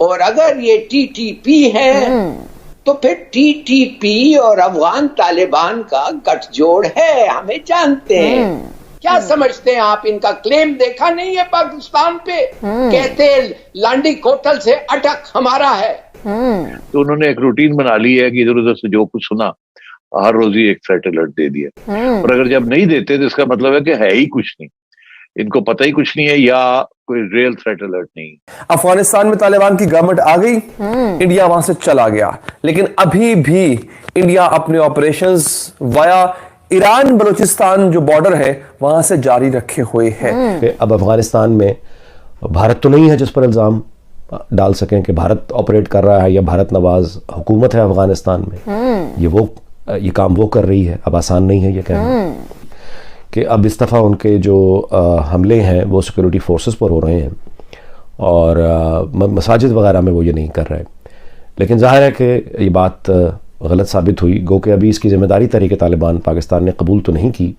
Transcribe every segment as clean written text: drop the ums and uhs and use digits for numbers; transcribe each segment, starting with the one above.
اور اگر یہ ٹی ٹی پی ہے تو پھر ٹی ٹی پی اور افغان طالبان کا گٹھ جوڑ ہے، ہمیں جانتے ہیں۔ کیا سمجھتے ہیں آپ؟ ان کا کلیم دیکھا نہیں ہے پاکستان پہ، کہتے لانڈی کوٹل سے اٹک ہمارا ہے۔ تو انہوں نے ایک روٹین بنا لی ہے کہ ادھر ادھر سے جو کچھ سنا ہر روز ہی ایک تھریٹ الرٹ دے دیا، اور اگر جب نہیں دیتے تو اس کا مطلب ہے کہ ہے ہی کچھ نہیں، ان کو پتہ ہی کچھ نہیں ہے یا کوئی ریئل تھریٹ الرٹ نہیں۔ افغانستان میں طالبان کی گورنمنٹ آ گئی، انڈیا وہاں سے چلا گیا، لیکن ابھی بھی انڈیا اپنے آپریشنز وایا ایران بلوچستان جو بارڈر ہے وہاں سے جاری رکھے ہوئے ہیں۔ اب افغانستان میں بھارت تو نہیں ہے جس پر الزام ڈال سکیں کہ بھارت آپریٹ کر رہا ہے یا بھارت نواز حکومت ہے افغانستان میں، یہ کام وہ کر رہی ہے۔ اب آسان نہیں ہے یہ کہنا کہ اب اس دفعہ ان کے جو حملے ہیں وہ سیکورٹی فورسز پر ہو رہے ہیں اور مساجد وغیرہ میں وہ یہ نہیں کر رہے، لیکن ظاہر ہے کہ یہ بات غلط ثابت ہوئی، گو کہ ابھی اس کی ذمہ داری تحریک طالبان پاکستان نے قبول تو نہیں کی،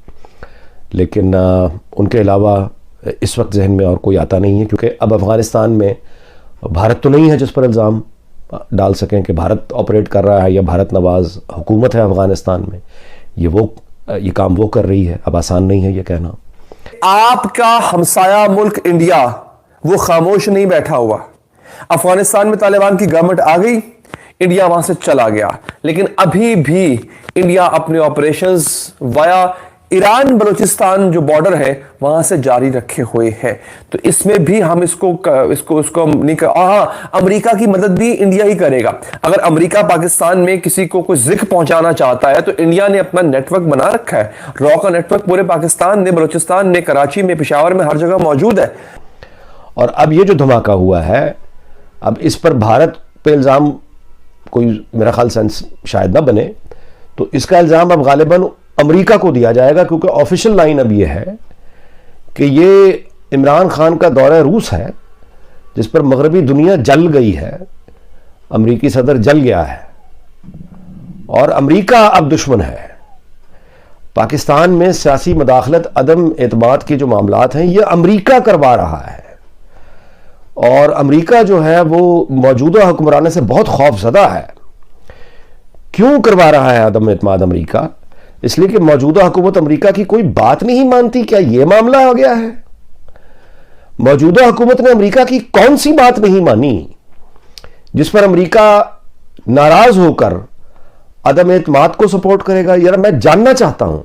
لیکن ان کے علاوہ اس وقت ذہن میں اور کوئی آتا نہیں ہے، کیونکہ اب افغانستان میں بھارت تو نہیں ہے جس پر الزام ڈال سکیں کہ بھارت آپریٹ کر رہا ہے یا بھارت نواز حکومت ہے افغانستان میں، یہ کام وہ کر رہی ہے۔ اب آسان نہیں ہے یہ کہنا۔ آپ کا ہمسایہ ملک انڈیا وہ خاموش نہیں بیٹھا ہوا۔ افغانستان میں طالبان کی گورنمنٹ آ گئی، انڈیا وہاں سے چلا گیا، لیکن ابھی بھی انڈیا اپنے آپریشنز وایا ایران بلوچستان جو بارڈر ہے وہاں سے جاری رکھے ہوئے ہیں۔ تو اس میں بھی ہم اس کو نہیں امریکہ کی مدد بھی انڈیا ہی کرے گا۔ اگر امریکہ پاکستان میں کسی کو کوئی ذکر پہنچانا چاہتا ہے تو انڈیا نے اپنا نیٹ ورک بنا رکھا ہے، را کا نیٹ ورک پورے پاکستان میں، بلوچستان میں، کراچی میں، پشاور میں، ہر جگہ موجود ہے۔ اور اب یہ جو دھماکہ ہوا ہے، اب اس پر بھارت پہ الزام کوئی میرا خیال سے شاید نہ بنے، تو اس کا الزام اب غالباً امریکہ کو دیا جائے گا، کیونکہ آفیشل لائن اب یہ ہے کہ یہ عمران خان کا دورہ روس ہے جس پر مغربی دنیا جل گئی ہے، امریکی صدر جل گیا ہے اور امریکہ اب دشمن ہے۔ پاکستان میں سیاسی مداخلت، عدم اعتماد کے جو معاملات ہیں یہ امریکہ کروا رہا ہے، اور امریکہ جو ہے وہ موجودہ حکمرانوں سے بہت خوف زدہ ہے۔ کیوں کروا رہا ہے عدم اعتماد امریکہ؟ اس لیے کہ موجودہ حکومت امریکہ کی کوئی بات نہیں مانتی۔ کیا یہ معاملہ ہو گیا ہے؟ موجودہ حکومت نے امریکہ کی کون سی بات نہیں مانی جس پر امریکہ ناراض ہو کر عدم اعتماد کو سپورٹ کرے گا؟ یار میں جاننا چاہتا ہوں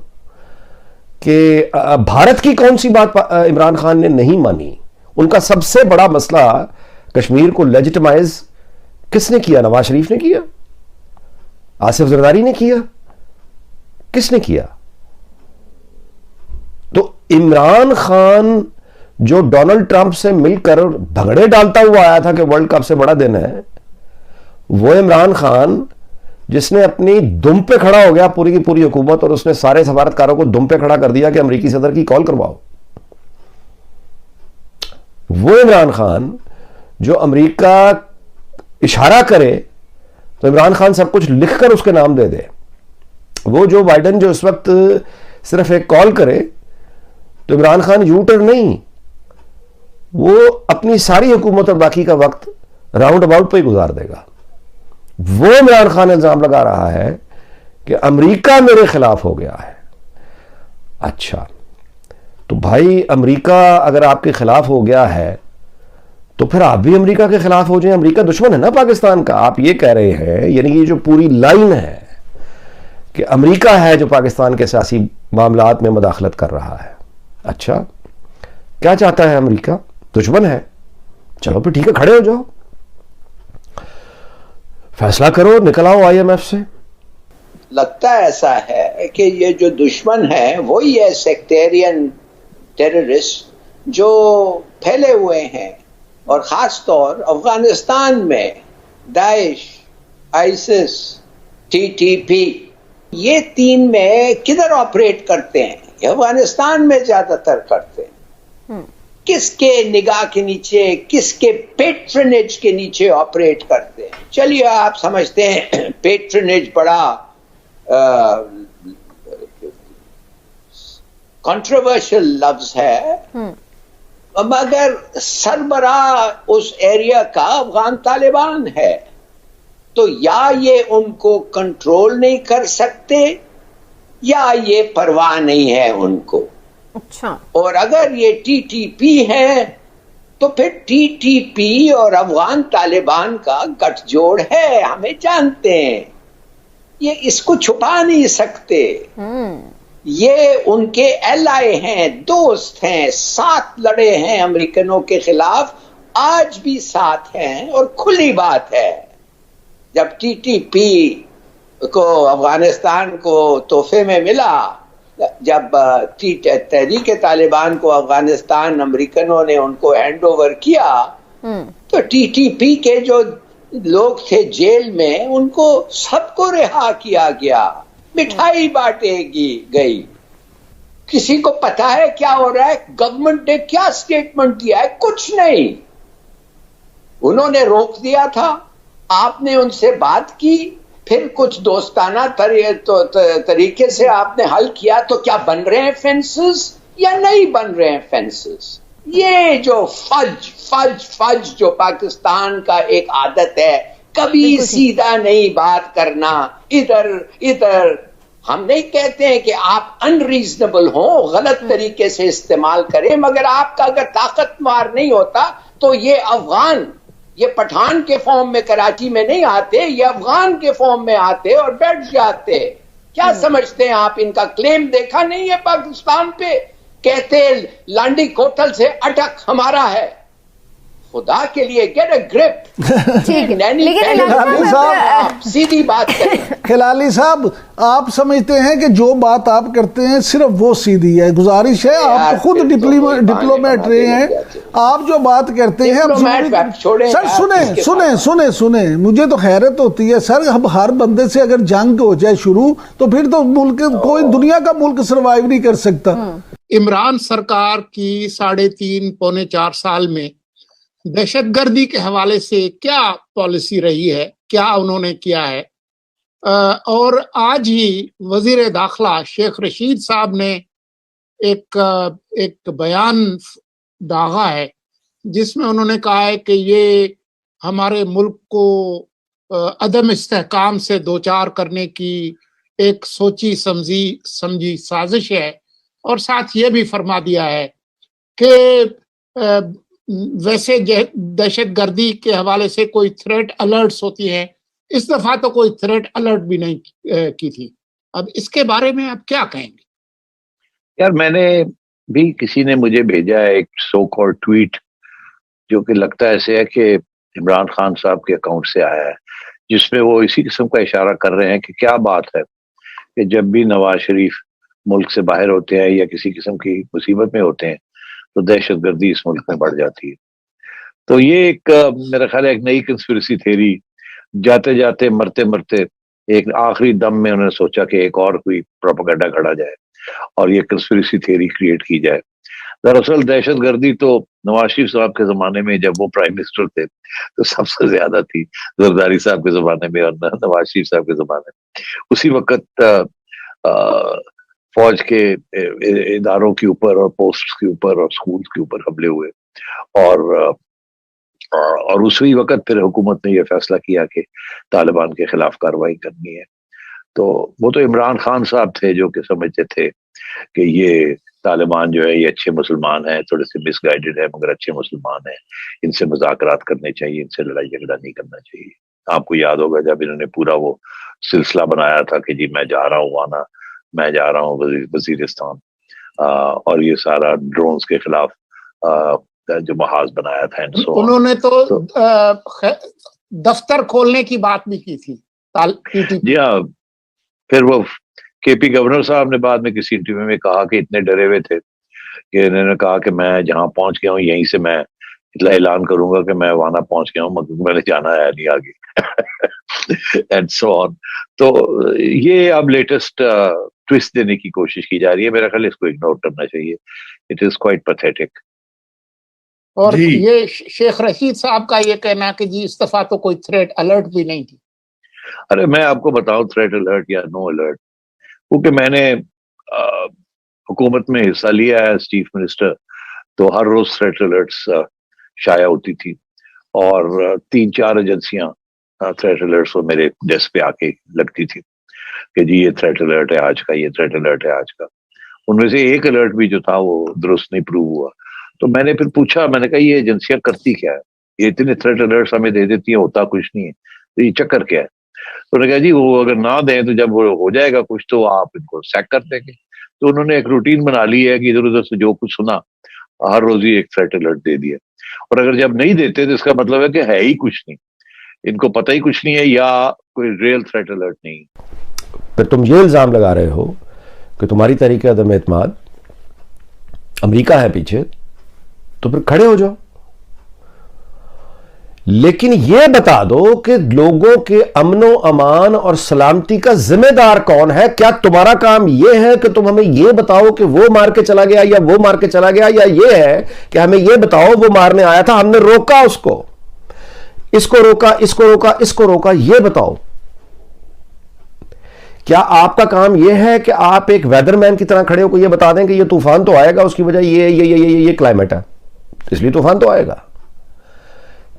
کہ بھارت کی کون سی بات عمران خان نے نہیں مانی۔ ان کا سب سے بڑا مسئلہ کشمیر کو لیجٹمائز کس نے کیا؟ نواز شریف نے کیا؟ آصف زرداری نے کیا؟ کس نے کیا؟ تو عمران خان جو ڈونلڈ ٹرمپ سے مل کر بھگڑے ڈالتا ہوا آیا تھا کہ ورلڈ کپ سے بڑا دن ہے، وہ عمران خان جس نے اپنی دم پہ کھڑا ہو گیا پوری کی پوری حکومت، اور اس نے سارے سفارتکاروں کو دم پہ کھڑا کر دیا کہ امریکی صدر کی کال کرواؤ۔ وہ عمران خان جو امریکہ اشارہ کرے تو عمران خان سب کچھ لکھ کر اس کے نام دے دے، وہ جو بائیڈن جو اس وقت صرف ایک کال کرے تو عمران خان یوٹر نہیں، وہ اپنی ساری حکومت اور باقی کا وقت راؤنڈ اباؤٹ پہ ہی گزار دے گا۔ وہ عمران خان الزام لگا رہا ہے کہ امریکہ میرے خلاف ہو گیا ہے۔ اچھا تو بھائی امریکہ اگر آپ کے خلاف ہو گیا ہے تو پھر آپ بھی امریکہ کے خلاف ہو جائیں۔ امریکہ دشمن ہے نا پاکستان کا، آپ یہ کہہ رہے ہیں، یعنی یہ جو پوری لائن ہے کہ امریکہ ہے جو پاکستان کے سیاسی معاملات میں مداخلت کر رہا ہے۔ اچھا کیا چاہتا ہے امریکہ؟ دشمن ہے، چلو پھر ٹھیک ہے، کھڑے ہو جاؤ، فیصلہ کرو، نکل آؤ آئی ایم ایف سے۔ لگتا ایسا ہے کہ یہ جو دشمن ہے وہی ہے سیکٹیرین ٹیررسٹ جو پھیلے ہوئے ہیں، اور خاص طور افغانستان میں داعش، آئیسس، ٹی ٹی پی، یہ تین میں کدھر آپریٹ کرتے ہیں؟ یہ افغانستان میں زیادہ تر کرتے ہیں۔ کس کے نگاہ کے نیچے، کس کے پیٹرنیج کے نیچے آپریٹ کرتے ہیں؟ چلیے آپ سمجھتے ہیں پیٹرنیج بڑا کنٹروورشل لفظ ہے، مگر سربراہ اس ایریا کا افغان طالبان ہے، تو یا یہ ان کو کنٹرول نہیں کر سکتے یا یہ پرواہ نہیں ہے ان کو. اچھا. اور اگر یہ ٹی ٹی پی ہے تو پھر ٹی ٹی پی اور افغان طالبان کا گٹھ جوڑ ہے، ہمیں جانتے ہیں، یہ اس کو چھپا نہیں سکتے. یہ ان کے ایلائے ہیں، دوست ہیں، ساتھ لڑے ہیں امریکنوں کے خلاف، آج بھی ساتھ ہیں. اور کھلی بات ہے، جب ٹی ٹی پی کو افغانستان کو تحفے میں ملا، جب تحریک طالبان کو افغانستان امریکنوں نے ان کو ہینڈ اوور کیا، تو ٹی ٹی پی کے جو لوگ تھے جیل میں ان کو سب کو رہا کیا گیا، مٹھائی بانٹے گئی. کسی کو پتا ہے کیا ہو رہا ہے؟ گورنمنٹ نے کیا سٹیٹمنٹ دیا ہے؟ کچھ نہیں. انہوں نے روک دیا تھا، آپ نے ان سے بات کی، پھر کچھ دوستانہ طریقے سے آپ نے حل کیا، تو کیا بن رہے ہیں فینسز یا نہیں بن رہے ہیں فینسز؟ یہ جو فج جو پاکستان کا ایک عادت ہے، کبھی سیدھا نہیں بات کرنا، ادھر. ہم نہیں کہتے ہیں کہ آپ انریزنبل ہوں، غلط طریقے سے استعمال کریں، مگر آپ کا اگر طاقت مار نہیں ہوتا تو یہ افغان، یہ پٹھان کے فارم میں کراچی میں نہیں آتے، یہ افغان کے فارم میں آتے اور بیٹھ جاتے. کیا سمجھتے ہیں آپ؟ ان کا کلیم دیکھا نہیں ہے پاکستان پہ؟ کہتے لانڈی کوٹل سے اٹک ہمارا ہے. خدا کے لیے گیٹ اے گرپ. سیدھی بات کریں. کھلالی صاحب، آپ سمجھتے ہیں کہ جو بات آپ کرتے ہیں صرف وہ سیدھی ہے؟ گزارش ہے، آپ خود ڈپلومیٹ رہے ہیں، آپ جو بات کرتے ہیں. سر سنیں، مجھے تو حیرت ہوتی ہے سر، اب ہر بندے سے اگر جنگ ہو جائے شروع تو پھر تو ملک، کوئی دنیا کا ملک سروائیو نہیں کر سکتا. عمران سرکار کی 3.5 پونے 4 سال میں دہشت گردی کے حوالے سے کیا پالیسی رہی ہے، کیا انہوں نے کیا ہے؟ اور آج ہی وزیر داخلہ شیخ رشید صاحب نے ایک بیان داغا ہے جس میں انہوں نے کہا ہے کہ یہ ہمارے ملک کو عدم استحکام سے دوچار کرنے کی ایک سوچی سمجھی سازش ہے، اور ساتھ یہ بھی فرما دیا ہے کہ ویسے دہشت گردی کے حوالے سے کوئی تھریٹ الرٹس ہوتی ہیں، اس دفعہ تو کوئی تھریٹ الرٹ بھی نہیں کی تھی. اب اس کے بارے میں آپ کیا کہیں گے؟ یار میں نے بھی، کسی نے مجھے بھیجا ہے ایک سو کال ٹویٹ جو کہ لگتا ایسے ہے کہ عمران خان صاحب کے اکاؤنٹ سے آیا ہے، جس میں وہ اسی قسم کا اشارہ کر رہے ہیں کہ کیا بات ہے کہ جب بھی نواز شریف ملک سے باہر ہوتے ہیں یا کسی قسم کی مصیبت میں ہوتے ہیں تو دہشت گردی اس ملک میں بڑھ جاتی ہے. تو یہ ایک میرا خیال ہے ایک نئی کنسپریسی تھیوری، جاتے جاتے مرتے مرتے ایک آخری دم میں انہوں نے سوچا کہ ایک اور کوئی پروپیگنڈا کھڑا جائے اور یہ کنسپریسی تھیوری کریٹ کی جائے. دراصل دہشت گردی تو نواز شریف صاحب کے زمانے میں جب وہ پرائم منسٹر تھے تو سب سے زیادہ تھی زرداری صاحب کے زمانے میں اور نواز شریف صاحب کے زمانے میں. اسی وقت فوج کے اداروں کے اوپر اور پوسٹ کے اوپر اور سکول کے اوپر حملے ہوئے، اور اسی وقت پھر حکومت نے یہ فیصلہ کیا کہ طالبان کے خلاف کارروائی کرنی ہے. تو وہ تو عمران خان صاحب تھے جو کہ سمجھتے تھے کہ یہ طالبان جو ہے یہ اچھے مسلمان ہیں، تھوڑے سے مس گائیڈڈ ہے مگر اچھے مسلمان ہیں، ان سے مذاکرات کرنے چاہیے، ان سے لڑائی جھگڑا نہیں کرنا چاہیے. آپ کو یاد ہوگا جب انہوں نے پورا وہ سلسلہ بنایا تھا کہ جی میں جا رہا ہوں وانا، میں جا رہا ہوں وزیرستان، اور یہ سارا ڈرونز کے خلاف جو محاذ بنایا تھا. انہوں نے تو دفتر کھولنے کی بات بھی کی تھی. جی ہاں، پھر وہ کے پی گورنر صاحب نے بعد میں کسی انٹرویو میں کہا کہ اتنے ڈرے ہوئے تھے کہ انہوں نے کہا کہ میں جہاں پہنچ گیا ہوں یہیں سے میں اعلان کروں گا کہ میں وانا پہنچ گیا ہوں، مگر میں نے جانا ہے نہیں آگے اینڈ سو آن. تو یہ اب لیٹسٹ ٹویسٹ دینے کی کوشش کی جا رہی ہے، میرا خیال اس کو اگنور کرنا چاہیے. It is quite pathetic. اور یہ شیخ رشید صاحب کا یہ کہنا کہ جی اس دفعہ تو کوئی تھریٹ الرٹ بھی نہیں تھی. ارے میں آپ کو بتاؤں تھریٹ الرٹ یا نو الرٹ، کیونکہ میں نے حکومت میں حصہ لیا ہے ایز چیف منسٹر، تو ہر روز تھریٹ الرٹس شائع ہوتی تھی اور 3-4 ایجنسیاں تھریٹ الرٹس میرے ڈیسک پہ آ کے لگتی تھی کہ جی یہ تھریٹ الرٹ ہے آج کا، یہ تھریٹ الرٹ ہے آج کا. ان میں سے ایک الرٹ بھی جو تھا وہ درست نہیں پروو ہوا. تو میں نے پھر پوچھا، میں نے کہا یہ ایجنسیاں کرتی کیا ہے، یہ اتنے تھریٹ الرٹس ہمیں دے دیتی ہیں، ہوتا کچھ نہیں ہے، تو یہ چکر کیا ہے؟ تو انہوں نے کہا جی وہ اگر نہ دیں تو جب وہ ہو جائے گا کچھ تو آپ ان کو سیک کر دیں گے. تو انہوں نے ایک روٹین بنا لی ہے کہ ادھر ادھر سے جو کچھ سنا ہر روز ہی ایک تھریٹ الرٹ دے دیا، اور اگر جب نہیں دیتے تو اس کا مطلب ہے کہ ہے ہی کچھ نہیں، ان کو پتہ ہی کچھ نہیں ہے یا کوئی ریئل تھریٹ الرٹ نہیں. پھر تم یہ الزام لگا رہے ہو کہ تمہاری تحریک عدم اعتماد امریکہ ہے پیچھے، تو پھر کھڑے ہو جاؤ، لیکن یہ بتا دو کہ لوگوں کے امن و امان اور سلامتی کا ذمہ دار کون ہے؟ کیا تمہارا کام یہ ہے کہ تم ہمیں یہ بتاؤ کہ وہ مار کے چلا گیا یا وہ مار کے چلا گیا، یا یہ ہے کہ ہمیں یہ بتاؤ وہ مارنے آیا تھا، ہم نے روکا اس کو، اس کو روکا، اس کو روکا، اس کو روکا، یہ بتاؤ. کیا آپ کا کام یہ ہے کہ آپ ایک ویدر مین کی طرح کھڑے ہو کو یہ بتا دیں کہ یہ طوفان تو آئے گا، اس کی وجہ یہ کلائمیٹ ہے، اس لیے طوفان تو آئے گا؟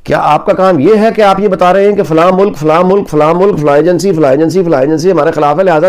کیا آپ کا کام یہ ہے کہ آپ یہ بتا رہے ہیں کہ فلاں ملک فلاں ملک فلاں ملک فلاں ایجنسی فلاں ایجنسی فلاں ایجنسی ہمارے خلاف ہے، لہذا